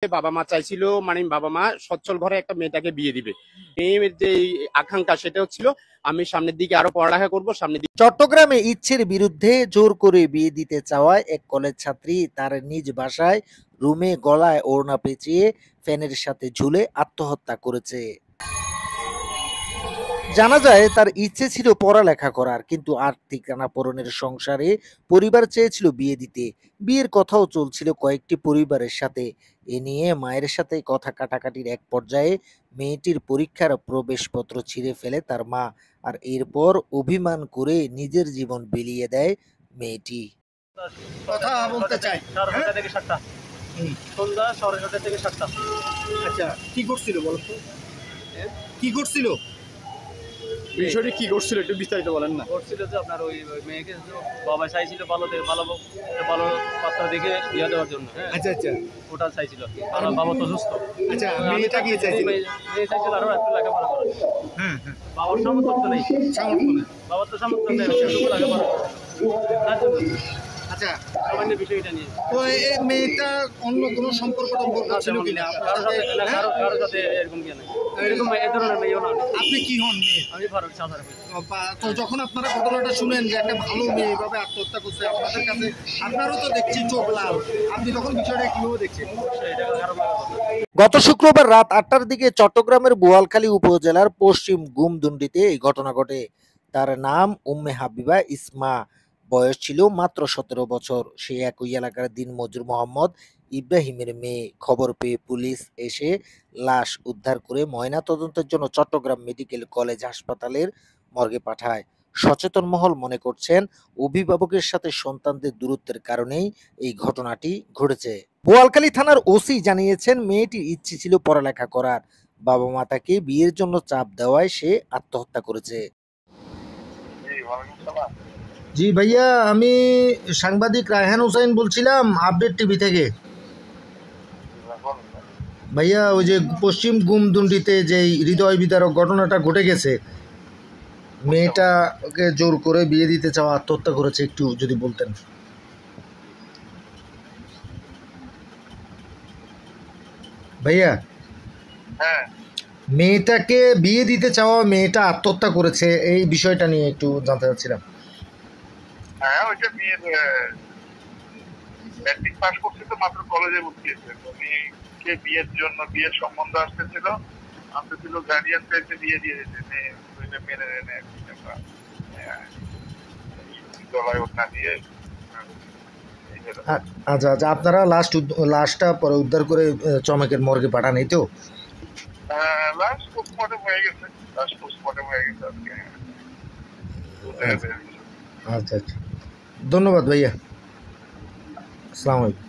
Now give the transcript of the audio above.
বাবা মা চাইছিল, মানে বাবা মা সচ্ছল ঘরে একটা মেয়েটাকে বিয়ে দিবে। মেয়ের যে আকাঙ্ক্ষা সেটা হচ্ছিল আমি সামনের দিকে আরো পড়ালেখা করব, সামনের দিকে। চট্টগ্রামে ইচ্ছের বিরুদ্ধে জোর করে বিয়ে দিতে চাওয়ায় এক কলেজ ছাত্রী তার নিজ বাসায় রুমে গলায় ওড়না পেঁচিয়ে ফ্যানের সাথে ঝুলে আত্মহত্যা করেছে। জানা যায় তার ইচ্ছে ছিল পড়ালেখা করার, কিন্তু আর্থিক টানাপোড়েনের সংসারে পরিবার চেয়েছিল বিয়ে দিতে। বিয়ের কথাও চলছিল কয়েকটি পরিবারের সাথে। এ নিয়ে মায়ের সাথে কথা কাটাকাটির এক পর্যায়ে মেয়েটির পরীক্ষার প্রবেশপত্র ছিঁড়ে ফেলে তার মা, আর এরপর অভিমান করে নিজের জীবন বিলিয়ে দেয় মেয়েটি। কথা বলতে চাই। সাড়ে ছয়টা থেকে সাতটা, সন্ধ্যা সাড়ে ছয়টা থেকে সাতটা। আচ্ছা, কি করছিল বলো তো? কি করছিল? বিষয়টি কি করছিল একটু বিস্তারিত বলেন না। করছিল যে আপনার ওই মেয়েকে বাবা চাইছিল ভালো ভালো পাত্র দেখে বিয়ে দেওয়ার জন্য। হ্যাঁ, আচ্ছা আচ্ছা ওটা চাইছিল আর কি। আর বাবা তো সুস্থ। আচ্ছা, মেয়েটা কি চাইছিল? মেয়ে চাইছিল আরো একটু লেখাপড়া করার। হ্যাঁ বাবার সামর্থ্য তো নেই। সামর্থ্য নেই। বাবার তো সামর্থ্য নেই, একটু লেখাপড়া করার। তার জন্য আচ্ছা, সামান্য বিষয়টা নিয়ে তো এই মেয়েটা অন্য কোনো সম্পর্ক ছিল কিনা আপনার সাথে? হ্যাঁ? কারোর সাথে এরকম কি নাই, এরকম এই ধরনের মেয়েও না। আপনি কি হন মেয়ে? আমি ফারুক সাঁতার। তো যখন আপনারা ঘটনাটা শুনেন যে একটা ভালো মেয়ে এভাবে আত্মহত্যা করছে আপনাদের কাছে, আপনারও তো দেখছি চোখ লাল, আপনি তখন বিষয়টা কিভাবে দেখছেন? এটা খারাপ লাগে। গত শুক্রবার রাত ৮টার দিকে চট্টগ্রামের বোয়ালখালী উপজেলার পশ্চিম গুমদুন্ডিতে এই ঘটনা ঘটে। তার নাম উম্মে হাবিবা ইসমা, বয়স ছিল মাত্র ১৭ বছর। সে একই এলাকার দিনমজুর মোহাম্মদ ইব্রাহিমের মেয়ে। খবর পেয়ে পুলিশ এসে লাশ উদ্ধার করে ময়না তদন্তের জন্য চট্টগ্রাম মেডিকেল কলেজ হাসপাতালের মর্গে পাঠায়। সচেতন মহল মনে করছেন অভিভাবকের সাথে সন্তানদের দূরত্বের কারণেই এই ঘটনাটি ঘটেছে। বোয়ালখালী থানার ওসি জানিয়েছেন মেয়েটির ইচ্ছে ছিল পড়ালেখা করার, বাবা মা তাকে বিয়ের জন্য চাপ দেওয়ায় সে আত্মহত্যা করেছে। জি ভাইয়া, আমি সাংবাদিক রায়হান হোসেন বলছিলাম আপডেট টিভি থেকে। ভাইয়া, ওই যে পশ্চিম গুমদুন্ডিতে যে হৃদয় বিদারক ঘটনাটা ঘটে গেছে, মেয়েটাকে জোর করে বিয়ে দিতে চাওয়া আত্মহত্যা করেছে, একটু যদি বলতেন। ভাইয়া, হ্যাঁ, মেয়েটাকে বিয়ে দিতে চাওয়া মেয়েটা আত্মহত্যা করেছে, এই বিষয়টা নিয়ে একটু জানতে চাচ্ছিলাম। হ্যাঁ, ওইটা মেয়ের ম্যাট্রিক পাস করছে তো মাত্র কলেজে ভর্তি হয়েছে। তো মেয়েকে বিয়ের জন্য বিয়ের সম্বন্ধ আসতেছিল গার্ডিয়ান চাইতে বিয়ে দিয়ে দিতে, মেয়ে ওইটা মেনে এনে একটা গলায় ওঠা দিয়ে। আচ্ছা আচ্ছা, আপনারা লাস্টটা পরে উদ্ধার করে চমেকের মর্গে পাঠান, এই তো? লাস্ট পোস্টমর্টম হয়ে গেছে আজকে। আচ্ছা আচ্ছা, ধন্যবাদ ভাইয়া, আসসালামু আলাইকুম।